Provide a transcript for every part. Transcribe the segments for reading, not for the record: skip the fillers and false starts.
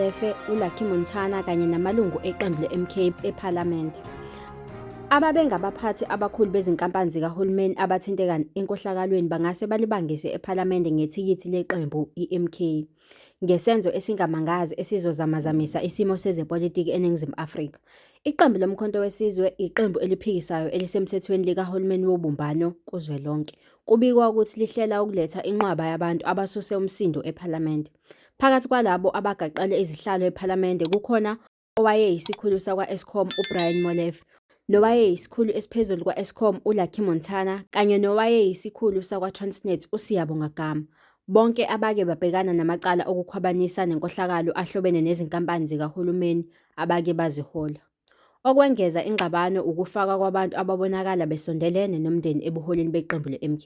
Molefe, uLucky Montana kanye namalungu eqembu le-MK ephalamende. Ababengabaphathi abakhulu bezinkampani zikahulumeni abathinteka enkohlakalweni bangase balibangise ephalamende ngethikithi leqembu i-MK. Ngesenzo esingamangazi esizozamazamisa isimo sezepolitiki eNingizimu Afrika. Iqembu lomkhonto wesizwe, iqembu eliphikisayo elisemthethweni likahulumeni wobumbano kuzwelonke, kubikwa ukuthi lihlela ukuletha inqwaba yabantu abasuse umsindo ephalamende. Phakathi kwalabo abagaqele izihlalo ephalamende kukhona owayeyisikhulu sakwa-Eskom uBrian Molefe, nowayeyisikhulu esiphezulu kwa-Eskom uLucky Montana kanye nowayeyisikhulu sakwa-Transnet uSiyabonga Gama, bonke abake babhekana namacala okukhwabanisa nenkohlakalo ahlobene nezinkampani zikahulumeni abake bazihola. Okwengeza ingxabano ukufakwa kwabantu ababonakala besondelene nomndeni ebuholini beqembu le-MK.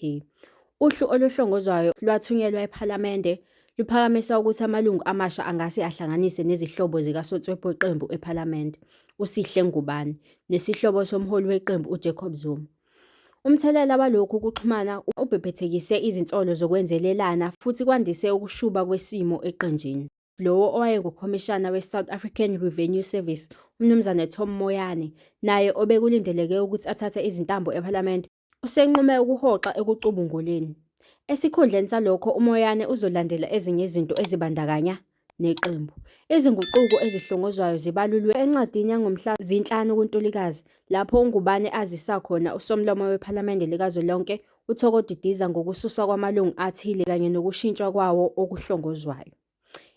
Uhlu oluhlongozwayo lwathunyelwa ephalamende luphakamisa ukuthi amalungu amasha angase ahlanganise nezihlobo zikasotswebhu weqembu ephalamende, uSihle Ngubane, nesihlobo somholi weqembu uJacob Zuma. Umthelela walokhu kuxhumana ubhebhethekise izinsolo zokwenzelelana futhi kwandise ukushuba kwesimo eqenjini. Lowo owayengukhomishana we-South African Revenue Service, uMnumzane Tom Moyane, naye obekulindeleke ukuthi athathe izintambo ephalamende, usenqume ukuhoxa ekucubunguleni. Esikhundleni salokho, uMoyane uzolandela ezinye izinto ezibandakanya neqembu. Izinguquko ezihlongozwayo zibalulwe encwadini yangomhla zi-5 kuNtulikazi, lapho uNgubane azisa khona usomlomo wephalamende likazwelonke uThoko Didiza ngokususwa kwamalungu athile kanye nokushintshwa kwawo okuhlongozwayo.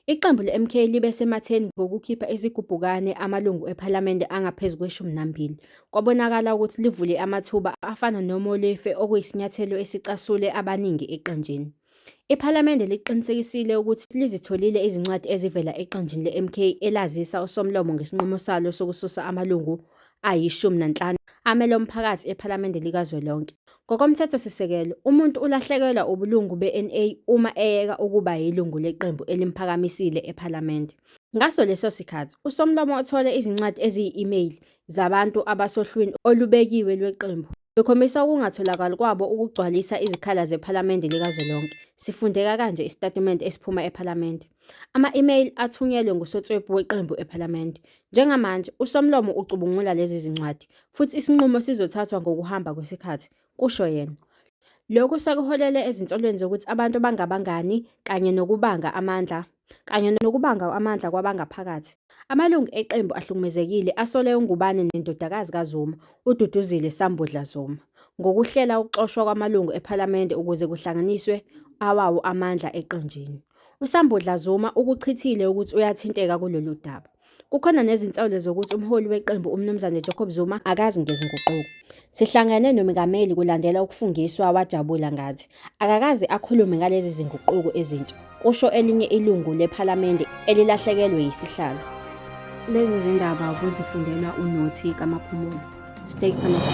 Iqembu le-MK libe sematheni ngokukhipha isigubhukane amalungu ephalamende angaphezu kwe-12. Kwabonakala ukuthi livule amathuba afana noMolefe okuyisinyathelo esicasule abaningi eqenjini. Iphalamende liqinisekisile ukuthi lizitholile izincwadi ezivela eqenjini le-MK elazisa usomlomo ngesinqumo salo sokususa amalungu ayi-15 amele umphakathi ephalamende likazwelonke. Ngokomthethosisekelo, umuntu ulahlekelwa ubulungu be-NA uma eyeka ukuba yilungu leqembu elimphakamisile ephalamende. Ngaso leso sikhathi, usomlomo uthole izincwadi eziyi-email zabantu abasohlwini olubekiwe lweqembu bekhombisa ukungatholakali kwabo ukugcwalisa izikhala zephalamende likazwelonke. Sifundeka kanje isitatimende esiphuma ephalamende. Ama-email athunyelwe ngusotswebhu weqembu ephalamende. Njengamanje, usomlomo ucubungula lezi zincwadi, futhi isinqumo sizothathwa ngokuhamba kwesikhathi, kusho yena. Lokhu sekuholele ezinsolweni zokuthi abantu bangabangani kanye nokubanga amandla kwabangaphakathi. Amalungu eqembu ahlukumezekile asole uNgubane nendodakazi kaZuma, uDuduzile Sambudla Zuma, ngokuhlela ukuxoshwa kwamalungu ephalamende ukuze kuhlanganiswe awawo amandla eqenjini. uSambudla Zuma ukuchithile ukuthi uyathinteka kulolu daba. Kukhona nezinsolo zokuthi umholi weqembu uMnumzane Jacob Zuma akazi ngezinguquko. Sihlangane nomengameli kulandela ukufungiswa wajabula ngathi akakazi akhulume ngalezi zinguquko ezintsha, kusho elinye ilungu lephalamende elilahlekelwe yisihlalo. Lezi zindaba ukuzifundelwa uNothi kaMaphumulo. Stay connected.